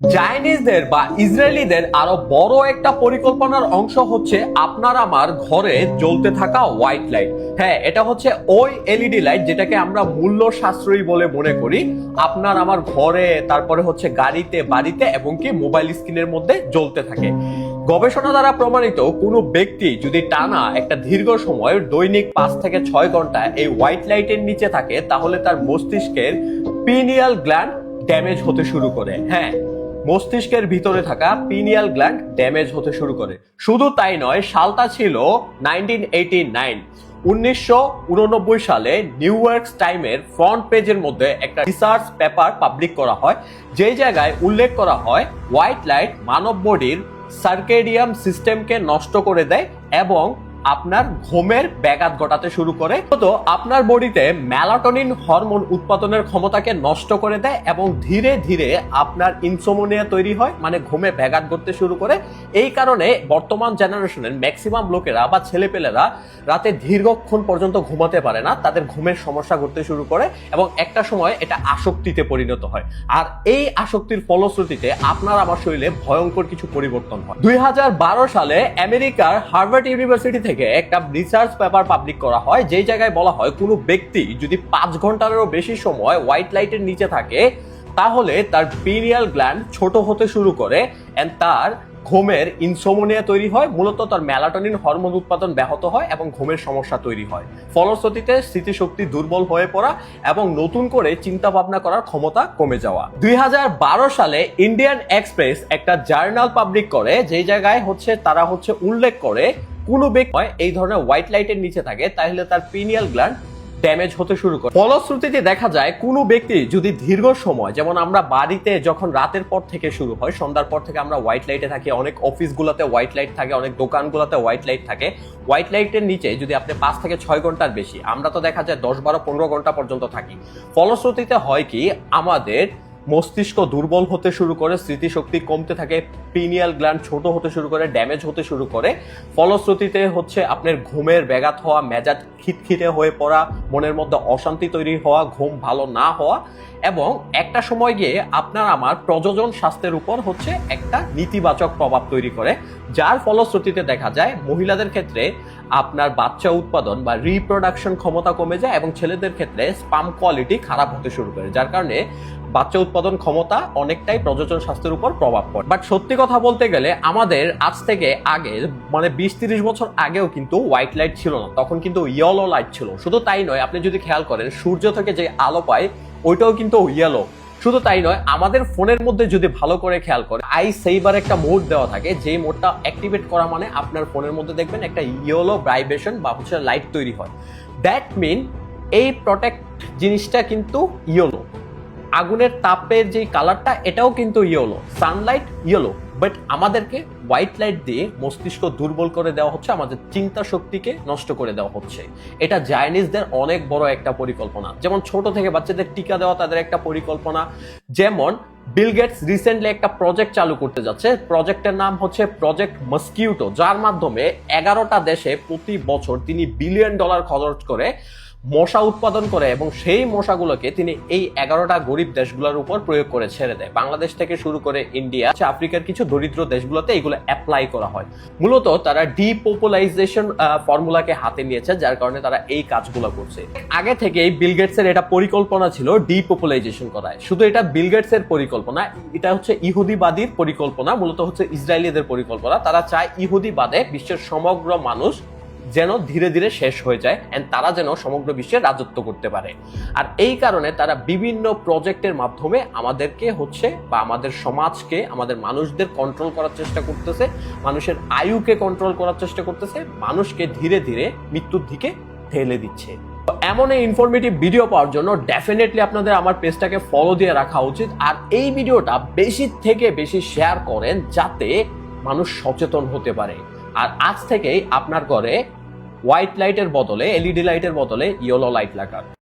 চাইনিজদের বা ইসরায়েলিদের আরো বড় একটা পরিকল্পনার অংশ হচ্ছে আপনার আমার ঘরে জ্বলতে থাকা হোয়াইট লাইট। হ্যাঁ, এটা হচ্ছে ওই এলইডি লাইট যেটাকে আমরা মূল্য সাশ্রয়ী বলে মনে করি। আপনার আমার ঘরে, তারপরে হচ্ছে গাড়িতে, বাড়িতে এবং কি মোবাইল স্ক্রিনের মধ্যে জ্বলতে থাকে। গবেষণা দ্বারা প্রমাণিত কোনো ব্যক্তি যদি টানা একটা দীর্ঘ সময় দৈনিক 5 থেকে 6 ঘন্টা এই হোয়াইট লাইটের নিচে থাকে, তাহলে তার মস্তিষ্কের পিনিয়াল গ্ল্যান্ড ড্যামেজ হতে শুরু করে। হ্যাঁ, মস্তিষ্কের ভিতরে থাকা পিনিয়াল গ্ল্যান্ড ড্যামেজ হতে শুরু করে। শুধু তাই নয়, সালটা ছিল 1989 সালে নিউ ইয়র্ক টাইমের ফ্রন্ট পেজের মধ্যে একটা রিসার্চ পেপার পাবলিক করা হয়, যে জায়গায় উল্লেখ করা হয় হোয়াইট লাইট মানব বডির সার্কেডিয়াম সিস্টেমকে নষ্ট করে দেয় এবং আপনার ঘুমের ব্যাঘাত ঘটাতে শুরু করে। তো আপনার বডিতে মেলাটোনিন হরমোন উৎপাদনের ক্ষমতাকে নষ্ট করে দেয় এবং ধীরে ধীরে আপনার ইনসোমনিয়া তৈরি হয়, মানে ঘুমে ব্যাঘাত ঘটতে শুরু করে। এই কারণে বর্তমান জেনারেশনের ম্যাক্সিমাম লোকেরা বা ছেলেপেলেরা রাতে দীর্ঘক্ষণ পর্যন্ত ঘুমাতে পারে না, তাদের ঘুমের সমস্যা ঘটতে শুরু করে এবং একটা সময় এটা আসক্তিতে পরিণত হয়। আর এই আসক্তির ফলশ্রুতিতে আপনার আমার শরীরে ভয়ঙ্কর কিছু পরিবর্তন হয়। 2012 সালে আমেরিকার হার্ভার্ড ইউনিভার্সিটি থেকে একটা রিসার্চ পেপার পাবলিক করা হয়, যেই জায়গায় বলা হয় কোনো ব্যক্তি যদি 5 ঘন্টারও বেশি সময় হোয়াইট লাইটের নিচে থাকে, তাহলে তার পিনিয়াল গ্ল্যান্ড ছোট হতে শুরু করে এন্ড তার ঘুমের ইনসোমনিয়া তৈরি হয়। মূলত তার মেলাটোনিন হরমোন উৎপাদন ব্যাহত হয় এবং ঘুমের সমস্যা তৈরি হয়। ফলশ্রুতিতে স্মৃতিশক্তি দুর্বল হয়ে পড়া এবং নতুন করে চিন্তা ভাবনা করার ক্ষমতা কমে যাওয়া। 2012 সালে ইন্ডিয়ান এক্সপ্রেস একটা জার্নাল পাবলিক করে, যেই জায়গায় তারা উল্লেখ করে কোনো ব্যক্তি এই ধরনের হোয়াইট লাইটের নিচে থাকে, তাহলে তার পিনিয়াল গ্ল্যান্ড ড্যামেজ হতে শুরু করে। ফলশ্রুতিতে দেখা যায় কোনো ব্যক্তি যদি দীর্ঘ সময়, যেমন আমরা বাড়িতে যখন রাতের পর থেকে শুরু হয়, সন্ধ্যার পর থেকে আমরা হোয়াইট লাইটে থাকি, অনেক অফিসগুলোতে হোয়াইট লাইট থাকে, অনেক দোকানগুলোতে হোয়াইট লাইট থাকে। হোয়াইট লাইটের নিচে যদি আপনি 5 থেকে 6 ঘন্টার বেশি, আমরা তো দেখা যায় 10, 12, 15 ঘন্টা পর্যন্ত থাকি। ফলশ্রুতিতে হয় কি, আমাদের মস্তিষ্ক দুর্বল হতে শুরু করে, স্মৃতিশক্তি কমতে থাকে, পিনিয়াল গ্ল্যান্ড ছোট হতে শুরু করে, ড্যামেজ হতে শুরু করে। ফলশ্রুতিতে আপনার ঘুমের ব্যাঘাত হওয়া, মেজাজ খিটখিটে হয়ে পড়া, মনের মধ্যে অশান্তি তৈরি হওয়া, ঘুম ভালো না হওয়া এবং একটা সময় গিয়ে আপনার আমার প্রজনন স্বাস্থ্যের উপর একটা নেতিবাচক প্রভাব তৈরি করে, যার ফলশ্রুতিতে দেখা যায় মহিলাদের ক্ষেত্রে আপনার বাচ্চা উৎপাদন বা রিপ্রোডাকশন ক্ষমতা কমে যায় এবং ছেলেদের ক্ষেত্রে স্পাম কোয়ালিটি খারাপ হতে শুরু করে, যার কারণে বাচ্চা উৎপাদন ক্ষমতা অনেকটাই প্রজনন স্বাস্থ্যের উপর প্রভাব পড়ে। বাট সত্যি কথা বলতে গেলে আমাদের আজ থেকে আগে, মানে 20-30 বছর আগেও কিন্তু হোয়াইট লাইট ছিল না, তখন কিন্তু ইয়েলো লাইট ছিল। শুধু তাই নয়, আপনি যদি খেয়াল করেন সূর্য থেকে যে আলো পায় ওইটাও কিন্তু ইয়েলো। শুধু তাই নয়, আমাদের ফোনের মধ্যে যদি ভালো করে খেয়াল করেন, আই সেইভার একটা মোড দেওয়া থাকে, যে মোডটা অ্যাক্টিভেট করা মানে আপনার ফোনের মধ্যে দেখবেন একটা ইয়েলো ভাইব্রেশন বা লাইট তৈরি হয়। দ্যাট মিন এই প্রোটেক্ট জিনিসটা কিন্তু ইয়েলো। আগুনের তাপের যে কালারটা, এটাও কিন্তু ইয়েলো, সানলাইট ইয়েলো। বাট আমাদেরকে হোয়াইট লাইট দিয়ে মস্তিষ্ক দুর্বল করে দেওয়া হচ্ছে, আমাদের চিন্তা শক্তিকে নষ্ট করে দেওয়া হচ্ছে। এটা চাইনিজদের অনেক বড় একটা পরিকল্পনা। যেমন ছোট থেকে বাচ্চাদের টিকা দেওয়া তাদের একটা পরিকল্পনা। যেমন বিল গেটস রিসেন্টলি একটা প্রজেক্ট চালু করতে যাচ্ছে, প্রজেক্টের নাম প্রজেক্ট মস্কিউটো, যার মাধ্যমে 11টা দেশে প্রতি বছর তিনি $1 বিলিয়ন খরচ করে মশা উৎপাদন করে এবং সেই মশাগুলোকে তিনি এই 11টা গরিব দেশগুলোর উপর প্রয়োগ করে ছেড়ে দেয়। বাংলাদেশ থেকে শুরু করে ইন্ডিয়া, আফ্রিকার কিছু দরিদ্র দেশগুলোতে এগুলো অ্যাপ্লাই করা হয়। মূলত তারা ডিপপুলারাইজেশন ফর্মুলাকে হাতে নিয়েছে, যার কারণে তারা এই কাজগুলো করছে। আগে থেকে বিল গেটসের এটা পরিকল্পনা ছিল ডিপপুলারাইজেশন করায়। শুধু এটা বিল গেটসের পরিকল্পনা, এটা ইহুদিবাদীর পরিকল্পনা, মূলত ইসরায়েলিদের পরিকল্পনা। তারা চায় ইহুদিবাদে বিশ্বের সমগ্র মানুষ যেন ধীরে ধীরে শেষ হয়ে যায় এন্ড তারা যেন সমগ্র বিশ্বে রাজত্ব করতে পারে। আর এই কারণে তারা বিভিন্ন প্রজেক্টের মাধ্যমে আমাদেরকে বা আমাদের সমাজকে, আমাদের মানুষদের কন্ট্রোল করার চেষ্টা করতেছে, মানুষের আয়ুকে কন্ট্রোল করার চেষ্টা করতেছে, মানুষকে ধীরে ধীরে মৃত্যুর দিকে ঠেলে দিচ্ছে। এমন এই ইনফরমেটিভ ভিডিও পাওয়ার জন্য ডেফিনেটলি আপনাদের আমার পেজটাকে ফলো দিয়ে রাখা উচিত। আর এই ভিডিওটা বেশি থেকে বেশি শেয়ার করেন, যাতে মানুষ সচেতন হতে পারে। আর আজ থেকেই আপনার ঘরে হোয়াইট লাইটের বদলে, এলইডি লাইটের বদলে ইয়েলো লাইট লাগান।